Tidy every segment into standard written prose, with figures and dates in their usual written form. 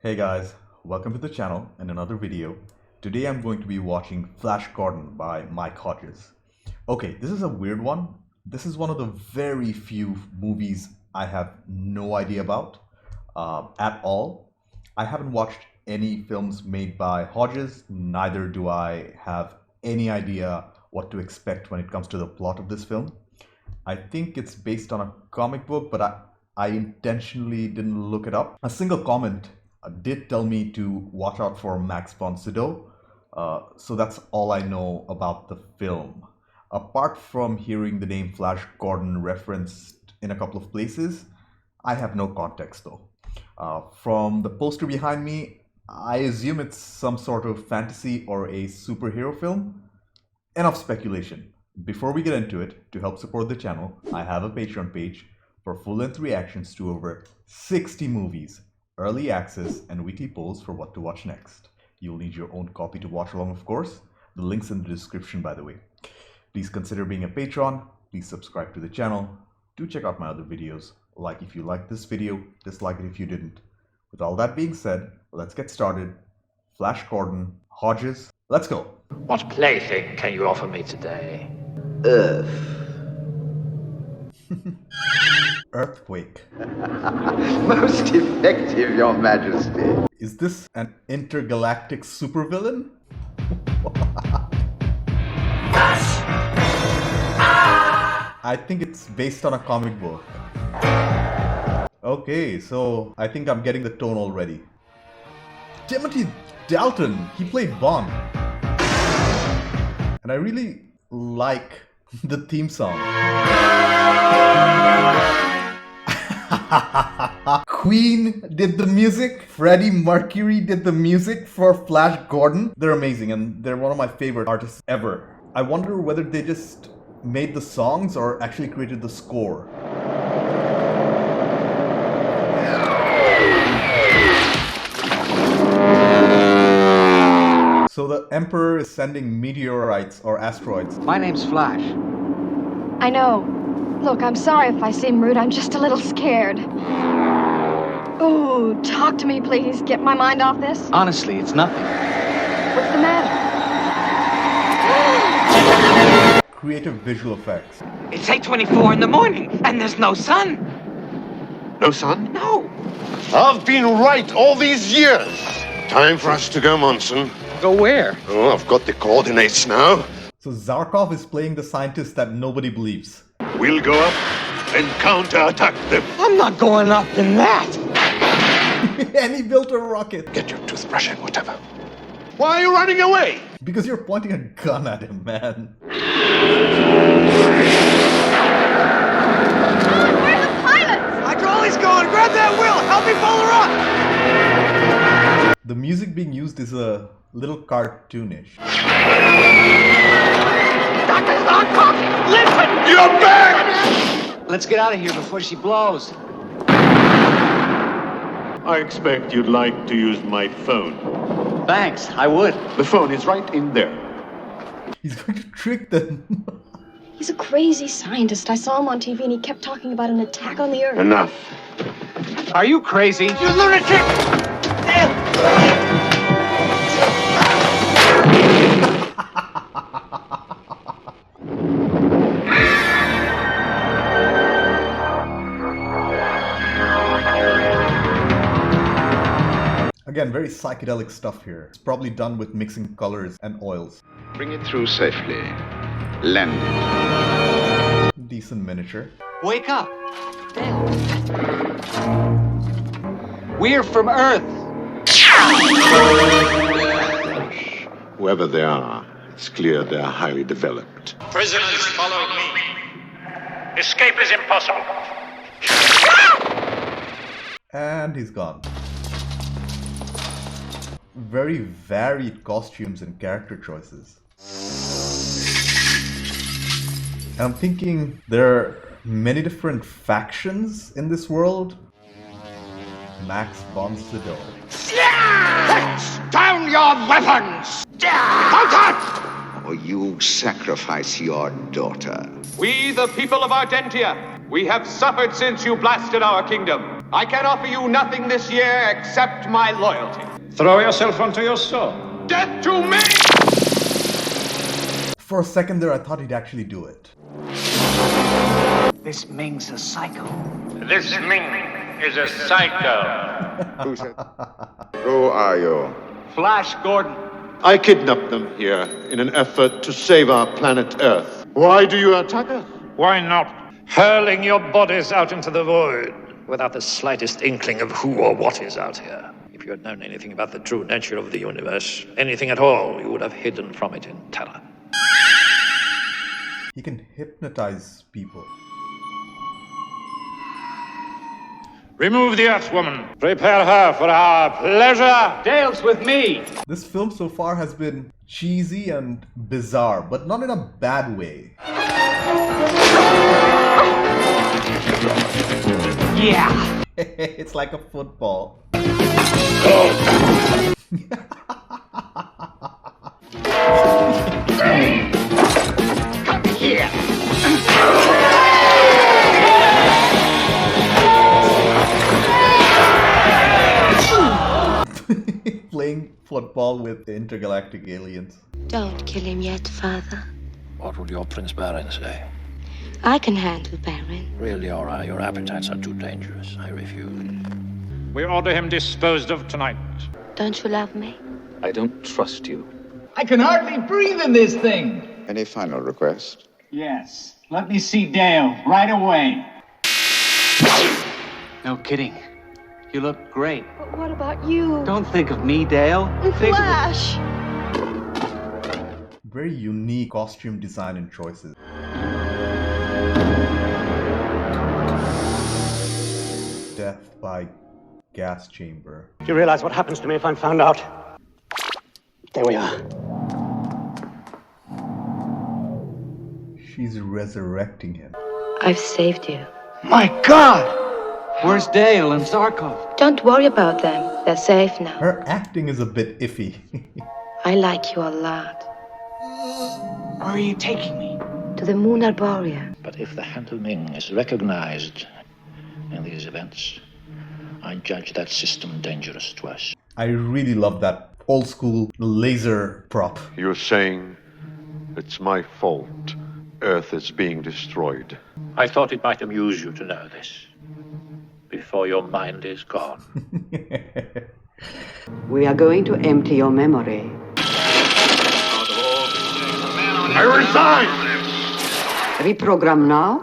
Hey guys, welcome to the channel and another video. Today I'm going to be watching Flash Gordon by Mike Hodges. Okay, this is a weird one. This is one of the very few movies I have no idea about at all. I haven't watched any films made by Hodges, neither do I have any idea what to expect when it comes to the plot of this film. I think it's based on a comic book, but I intentionally didn't look it up. A single comment did tell me to watch out for Max von Sydow, so that's all I know about the film. Apart from hearing the name Flash Gordon referenced in a couple of places, I have no context though. From the poster behind me, I assume it's some sort of fantasy or a superhero film. Enough speculation. Before we get into it, to help support the channel, I have a Patreon page for full-length reactions to over 60 movies, early access, and weekly polls for what to watch next. You'll need your own copy to watch along, of course. The link's in the description, by the way. Please consider being a patron. Please subscribe to the channel. Do check out my other videos. Like if you liked this video, dislike it if you didn't. With all that being said, let's get started. Flash Gordon, Hodges, let's go. What plaything can you offer me today? Earth. Earthquake. Most effective, Your Majesty. Is this an intergalactic supervillain? I think it's based on a comic book. Okay, so I think I'm getting the tone already. Timothy Dalton, he played Bond. And I really like the theme song. Queen did the music. Freddie Mercury did the music for Flash Gordon. They're amazing and they're one of my favorite artists ever. I wonder whether they just made the songs or actually created the score. So the Emperor is sending meteorites or asteroids. My name's Flash. I know. Look, I'm sorry if I seem rude. I'm just a little scared. Ooh, talk to me, please. Get my mind off this. Honestly, it's nothing. What's the matter? Creative visual effects. It's 8:24 in the morning, and there's no sun. No sun? No. I've been right all these years. Time for us to go, Monson. Go where? Oh, I've got the coordinates now. So Zarkov is playing the scientist that nobody believes. We'll go up and counterattack them. I'm not going up in that. And he built a rocket. Get your toothbrush and whatever. Why are you running away? Because you're pointing a gun at him, man. Where's the pilot? My trolley's going. Grab that wheel. Help me pull her up. The music being used is a little cartoonish. Dr. Zarkov, listen. You're back! Let's get out of here before she blows. I expect you'd like to use my phone. Thanks, I would. The phone is right in there. He's going to trick them. He's a crazy scientist. I saw him on TV and he kept talking about an attack on the Earth. Enough. Are you crazy? You lunatic. Again, very psychedelic stuff here. It's probably done with mixing colors and oils. Bring it through safely. Land it. Decent miniature. Wake up. We're from Earth. Whoever they are, it's clear they're highly developed. Prisoners, follow me. Escape is impossible. And he's gone. Very varied costumes and character choices. And I'm thinking there are many different factions in this world. Max von Sydow. Down your weapons. Contact. Or you sacrifice your daughter. We, the people of Ardentia, we have suffered since you blasted our kingdom. I can offer you nothing this year except my loyalty. Throw yourself onto your sword. Death to me! For a second there, I thought he'd actually do it. This Ming's a psycho. This Ming is a psycho. Who are you? Flash Gordon. I kidnapped them here in an effort to save our planet Earth. Why do you attack us? Why not? Hurling your bodies out into the void without the slightest inkling of who or what is out here. If you had known anything about the true nature of the universe, anything at all, you would have hidden from it in terror. He can hypnotize people. Remove the Earthwoman. Prepare her for our pleasure. Dale's with me. This film so far has been cheesy and bizarre, but not in a bad way. Yeah. It's like a football. Come here. Playing football with intergalactic aliens. Don't kill him yet, Father. What will your Prince Baron say? I can handle Baron. Really, Aura, your appetites are too dangerous. I refuse. We order him disposed of tonight. Don't you love me? I don't trust you. I can hardly breathe in this thing. Any final request? Yes. Let me see Dale right away. No kidding. You look great. But what about you? Don't think of me, Dale. Think of Flash! Very unique costume design and choices. Death by gas chamber. Do you realize what happens to me if I'm found out? There we are. She's resurrecting him. I've saved you. My God! Where's Dale and Zarkov? Don't worry about them. They're safe now. Her acting is a bit iffy. I like you a lot. Where are you taking me? To the Moon Arborea. But if the Handle Ming is recognized in these events, I judge that system dangerous to us. I really love that old school laser prop. You're saying it's my fault Earth is being destroyed. I thought it might amuse you to know this before your mind is gone. We are going to empty your memory. I resign! Reprogram now.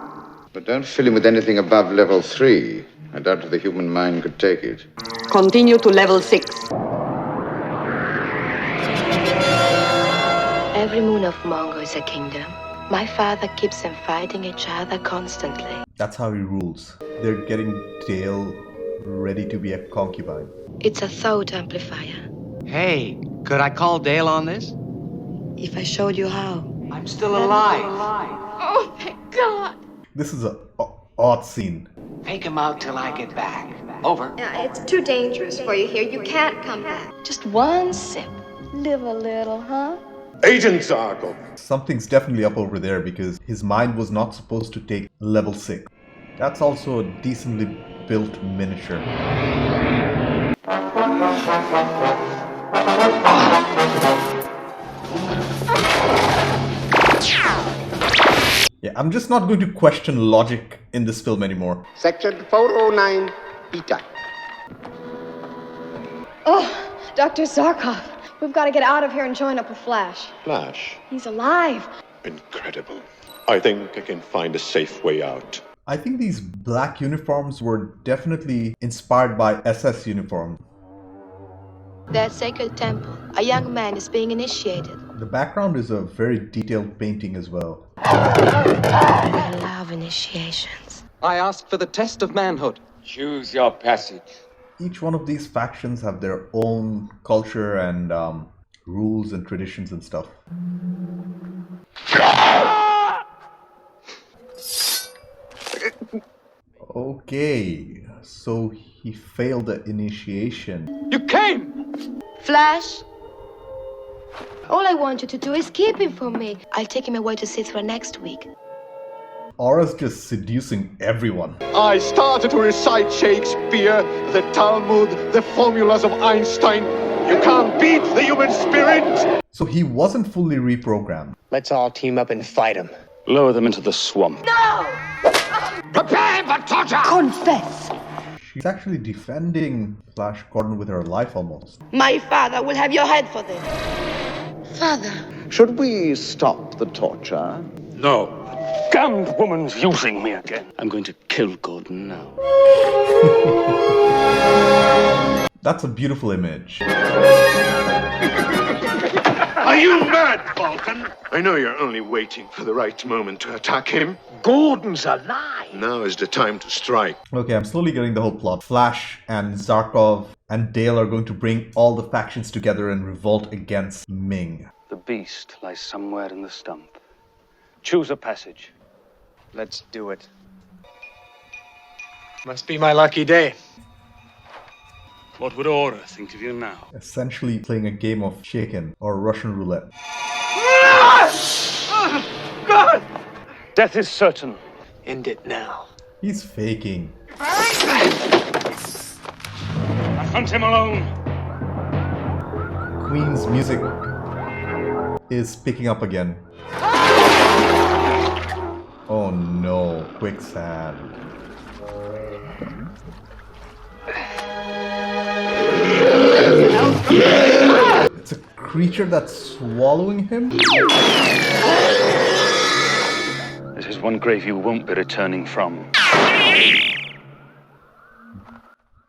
But don't fill him with anything above level 3. I doubt if the human mind could take it. Continue to level 6. Every moon of Mongo is a kingdom. My father keeps them fighting each other constantly. That's how he rules. They're getting Dale ready to be a concubine. It's a thought amplifier. Hey, could I call Dale on this? If I showed you how. I'm still alive. Oh, thank God! This is a odd scene. Take him out till I get back. Over. It's too dangerous for you here. You can't come back. Just one sip. Live a little, huh? Agent Zarkov! Something's definitely up over there because his mind was not supposed to take level 6. That's also a decently built miniature. Yeah, I'm just not going to question logic in this film anymore. Section 409, Beta. Oh, Dr. Zarkov, we've got to get out of here and join up with Flash. Flash. He's alive. Incredible. I think I can find a safe way out. I think these black uniforms were definitely inspired by SS uniform. That sacred temple. A young man is being initiated. The background is a very detailed painting as well. I love initiations. I ask for the test of manhood. Choose your passage. Each one of these factions have their own culture and rules and traditions and stuff. Okay, so he failed the initiation. You came! Flash! All I want you to do is keep him for me. I'll take him away to Sithra next week. Aura's just seducing everyone. I started to recite Shakespeare, the Talmud, the formulas of Einstein. You can't beat the human spirit! So he wasn't fully reprogrammed. Let's all team up and fight him. Lower them into the swamp. No! Prepare for torture! Confess! She's actually defending Flash Gordon with her life almost. My father will have your head for this. Father. Should we stop the torture? No. Damned woman's using me again. I'm going to kill Gordon now. That's a beautiful image. Are you mad, Vulcan? I know you're only waiting for the right moment to attack him. Gordon's alive! Now is the time to strike. Okay, I'm slowly getting the whole plot. Flash and Zarkov and Dale are going to bring all the factions together and revolt against Ming. The beast lies somewhere in the stump. Choose a passage. Let's do it. Must be my lucky day. What would Aura think of you now? Essentially playing a game of shaken or Russian roulette. Death is certain. End it now. He's faking. I hunt him alone. Queen's music is picking up again. Oh no, quicksand. It's a creature that's swallowing him? This is one grave you won't be returning from.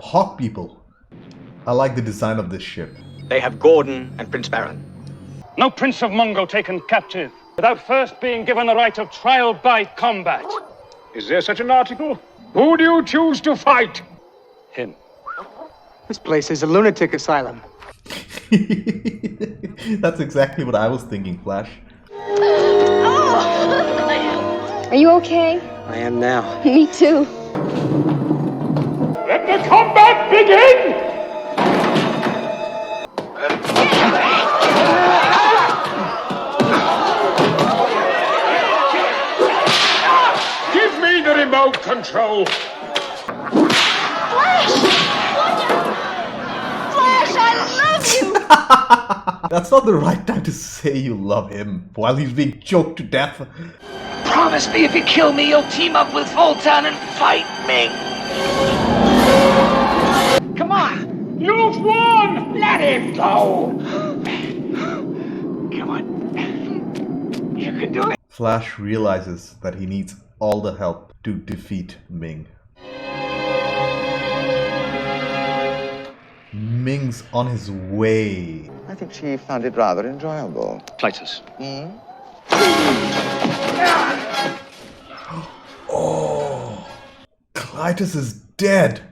Hawk people. I like the design of this ship. They have Gordon and Prince Baron. No Prince of Mungo taken captive without first being given the right of trial by combat. Is there such an article? Who do you choose to fight? Him. This place is a lunatic asylum. That's exactly what I was thinking, Flash. Are you okay? I am now. Me too. Let the combat begin! Give me the remote control. That's not the right time to say you love him while he's being choked to death. Promise me if you kill me, you'll team up with Voltan and fight Ming. Come on! You've won! Let him go! Come on. You can do it. Flash realizes that he needs all the help to defeat Ming. Ming's on his way. I think she found it rather enjoyable. Clytus. Oh, Clytus is dead.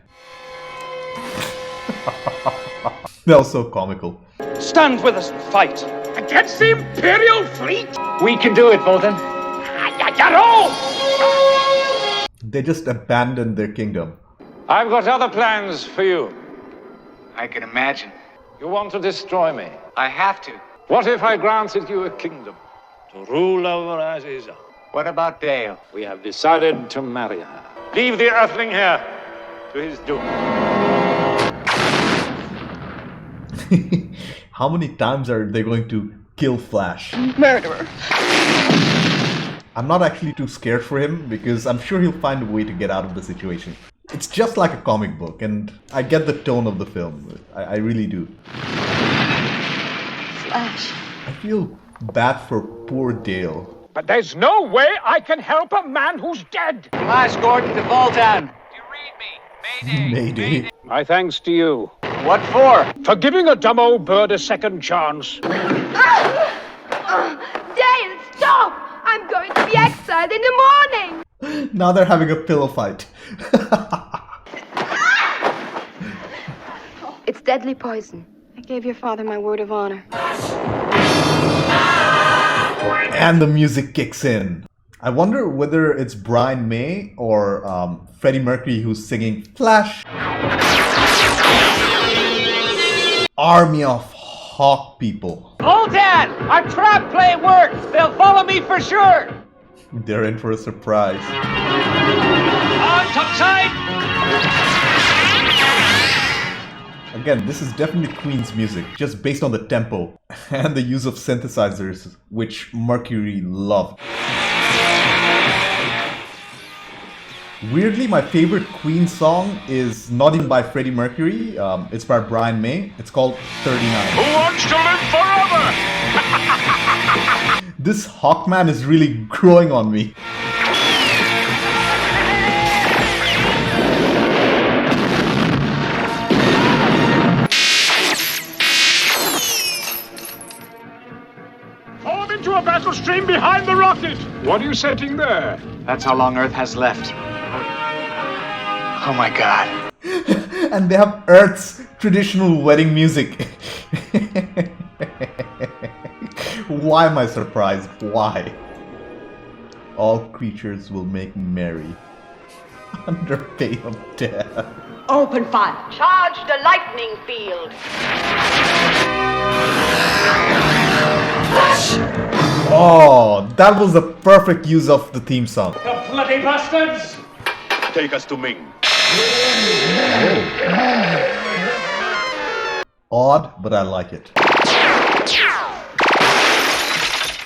That was so comical. Stand with us and fight. Against the Imperial fleet? We can do it, Voltan. They just abandoned their kingdom. I've got other plans for you. I can imagine. You want to destroy me. I have to. What if I granted you a kingdom to rule over Aziza? What about Dale? We have decided to marry her. Leave the Earthling here to his doom. How many times are they going to kill Flash? Murderer. I'm not actually too scared for him because I'm sure he'll find a way to get out of the situation. It's just like a comic book, and I get the tone of the film. I really do. Flash. I feel bad for poor Dale. But there's no way I can help a man who's dead. Flash Gordon to Voltan. Mayday. My thanks to you. What for? For giving a dumb old bird a second chance. Dale, stop! I'm going to be exiled in the morning! Now they're having a pillow fight. It's deadly poison. I gave your father my word of honor. And the music kicks in. I wonder whether it's Brian May or Freddie Mercury who's singing Flash. Army of Hawk people. Voltan! Our trap play worked! They'll follow me for sure! They're in for a surprise. On topside! Again, this is definitely Queen's music, just based on the tempo and the use of synthesizers, which Mercury loved. Weirdly, my favorite Queen song is not even by Freddie Mercury, it's by Brian May. It's called 39. Who wants to live forever? This Hawkman is really growing on me. Fall into a battle stream behind the rocket. What are you setting there? That's how long Earth has left. Oh my god. And they have Earth's traditional wedding music. Why am I surprised? Why? All creatures will make merry under pain of death. Open fire. Charge the lightning field. Oh, that was the perfect use of the theme song. The bloody bastards! Take us to Ming. Odd, but I like it.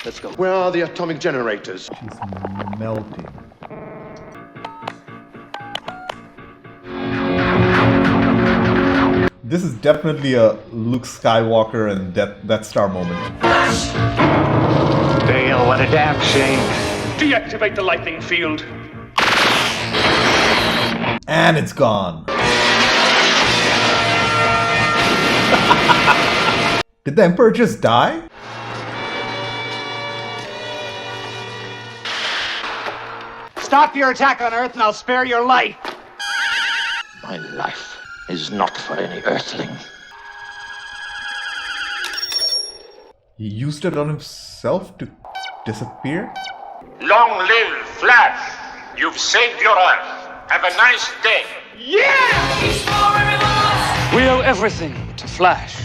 Let's go. Where are the atomic generators? She's melting. This is definitely a Luke Skywalker and Death Star moment. Dale, what a damn shame. Deactivate the lightning field. And it's gone. Did the Emperor just die? Stop your attack on Earth and I'll spare your life. My life is not for any earthling. He used it on himself to disappear? Long live Flash. You've saved your Earth. Have a nice day. Yeah! We owe everything to Flash.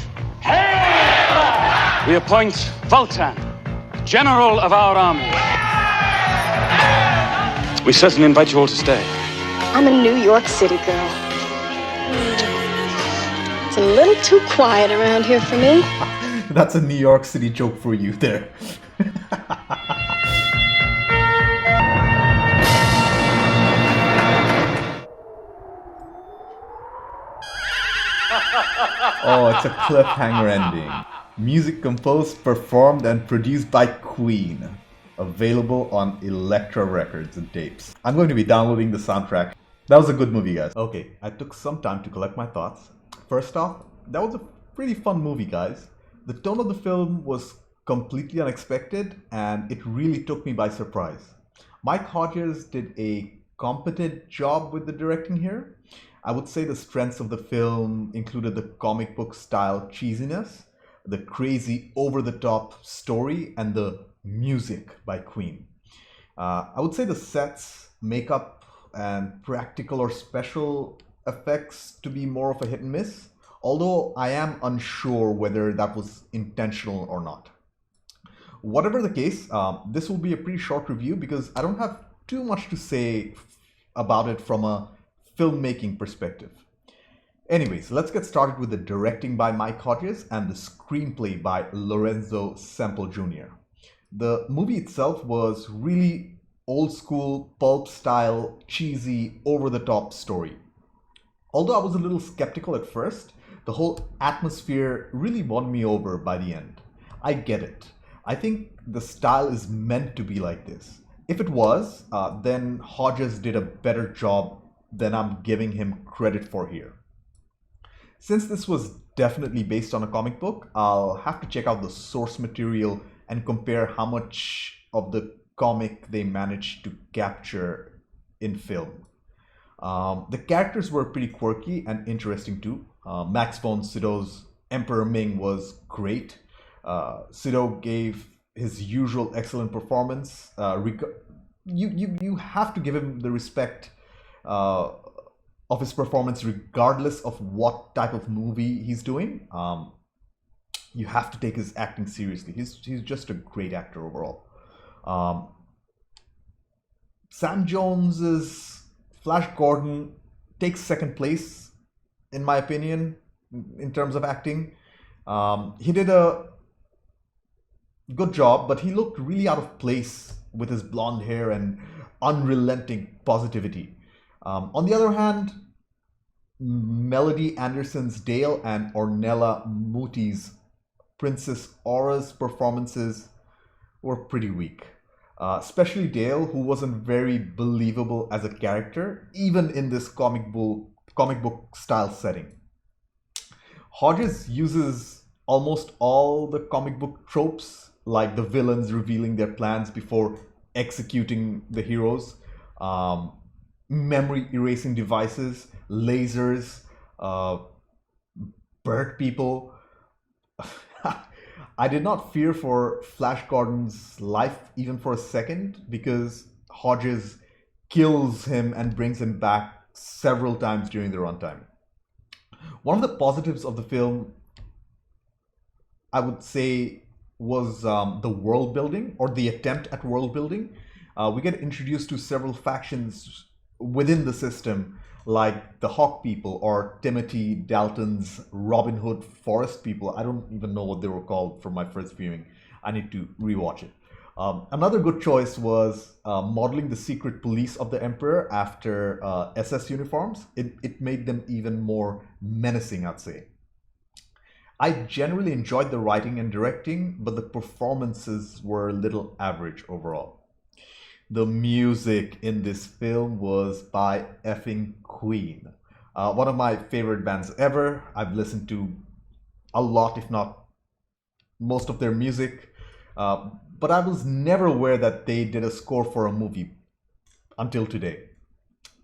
We appoint Vultan, General of our army. We certainly invite you all to stay. I'm a New York City girl. It's a little too quiet around here for me. That's a New York City joke for you there. Oh, it's a cliffhanger ending. Music composed, performed, and produced by Queen. Available on Elektra Records and tapes. I'm going to be downloading the soundtrack. That was a good movie, guys. Okay, I took some time to collect my thoughts. First off, that was a pretty fun movie, guys. The tone of the film was completely unexpected, and it really took me by surprise. Mike Hodges did a competent job with the directing here. I would say the strengths of the film included the comic book style cheesiness, the crazy over-the-top story, and the music by Queen. I would say the sets, makeup, and practical or special effects to be more of a hit and miss, although I am unsure whether that was intentional or not. Whatever the case, this will be a pretty short review because I don't have too much to say about it from a filmmaking perspective. Anyways, let's get started with the directing by Mike Hodges and the screenplay by Lorenzo Semple Jr. The movie itself was really old school, pulp style, cheesy, over-the-top story. Although I was a little skeptical at first, the whole atmosphere really won me over by the end. I get it. I think the style is meant to be like this. If it was, then Hodges did a better job than I'm giving him credit for here. Since this was definitely based on a comic book, I'll have to check out the source material and compare how much of the comic they managed to capture in film. The characters were pretty quirky and interesting too. Max von Sydow's Emperor Ming was great. Sydow gave his usual excellent performance. You have to give him the respect of his performance regardless of what type of movie he's doing. You have to take his acting seriously. He's just a great actor overall. Sam Jones's Flash Gordon takes second place, in my opinion, in terms of acting. He did a good job, but he looked really out of place with his blonde hair and unrelenting positivity. On the other hand, Melody Anderson's Dale and Ornella Moody's Princess Aura's performances were pretty weak. Especially Dale, who wasn't very believable as a character, even in this comic book style setting. Hodges uses almost all the comic book tropes, like the villains revealing their plans before executing the heroes, memory erasing devices, lasers, bird people. I did not fear for Flash Gordon's life even for a second, because Hodges kills him and brings him back several times during the runtime. One of the positives of the film, I would say, was the world building, or the attempt at world building. We get introduced to several factions within the system, like the Hawk people or Timothy Dalton's Robin Hood Forest people. I don't even know what they were called from my first viewing. I need to rewatch it. Another good choice was modeling the secret police of the Emperor after SS uniforms. It made them even more menacing, I'd say. I generally enjoyed the writing and directing, but the performances were a little average overall. The music in this film was by effing Queen. One of my favorite bands ever. I've listened to a lot, if not most of their music. But I was never aware that they did a score for a movie until today.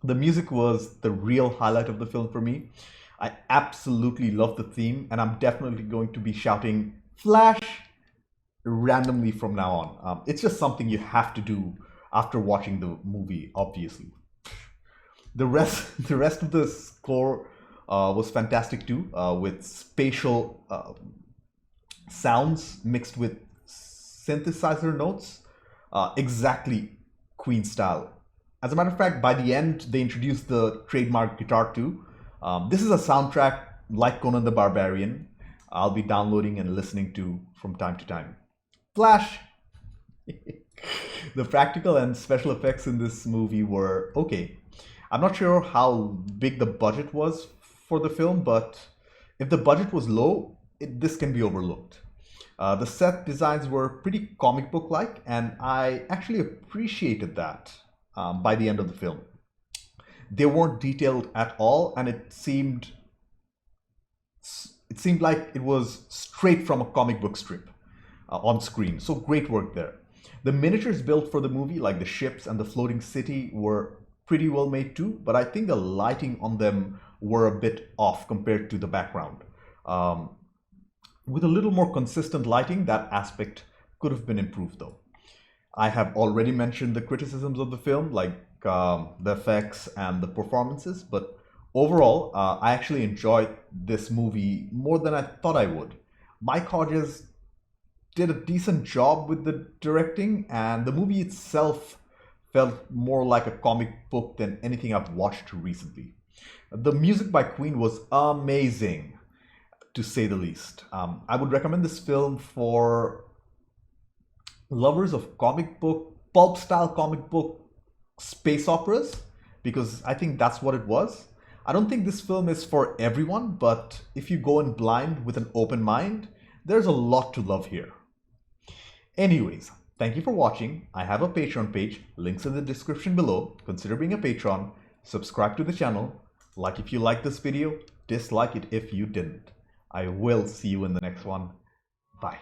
The music was the real highlight of the film for me. I absolutely love the theme, and I'm definitely going to be shouting Flash randomly from now on. It's just something you have to do after watching the movie, obviously. The rest of the score was fantastic too, with spatial sounds mixed with synthesizer notes, exactly Queen style. As a matter of fact, by the end, they introduced the trademark guitar too. This is a soundtrack like Conan the Barbarian. I'll be downloading and listening to from time to time. Flash! The practical and special effects in this movie were okay. I'm not sure how big the budget was for the film, but if the budget was low, this can be overlooked. The set designs were pretty comic book-like, and I actually appreciated that by the end of the film. They weren't detailed at all, and it seemed like it was straight from a comic book strip on screen. So great work there. The miniatures built for the movie, like the ships and the floating city, were pretty well made too, but I think the lighting on them were a bit off compared to the background. With a little more consistent lighting, that aspect could have been improved though. I have already mentioned the criticisms of the film, like the effects and the performances, but overall, I actually enjoyed this movie more than I thought I would. Mike Hodges did a decent job with the directing, and the movie itself felt more like a comic book than anything I've watched recently. The music by Queen was amazing, to say the least. I would recommend this film for lovers of comic book, pulp style comic book space operas, because I think that's what it was. I don't think this film is for everyone, but if you go in blind with an open mind, there's a lot to love here. Anyways, thank you for watching. I have a Patreon page, links in the description below. Consider being a patron, subscribe to the channel, like if you liked this video, dislike it if you didn't. I will see you in the next one. Bye.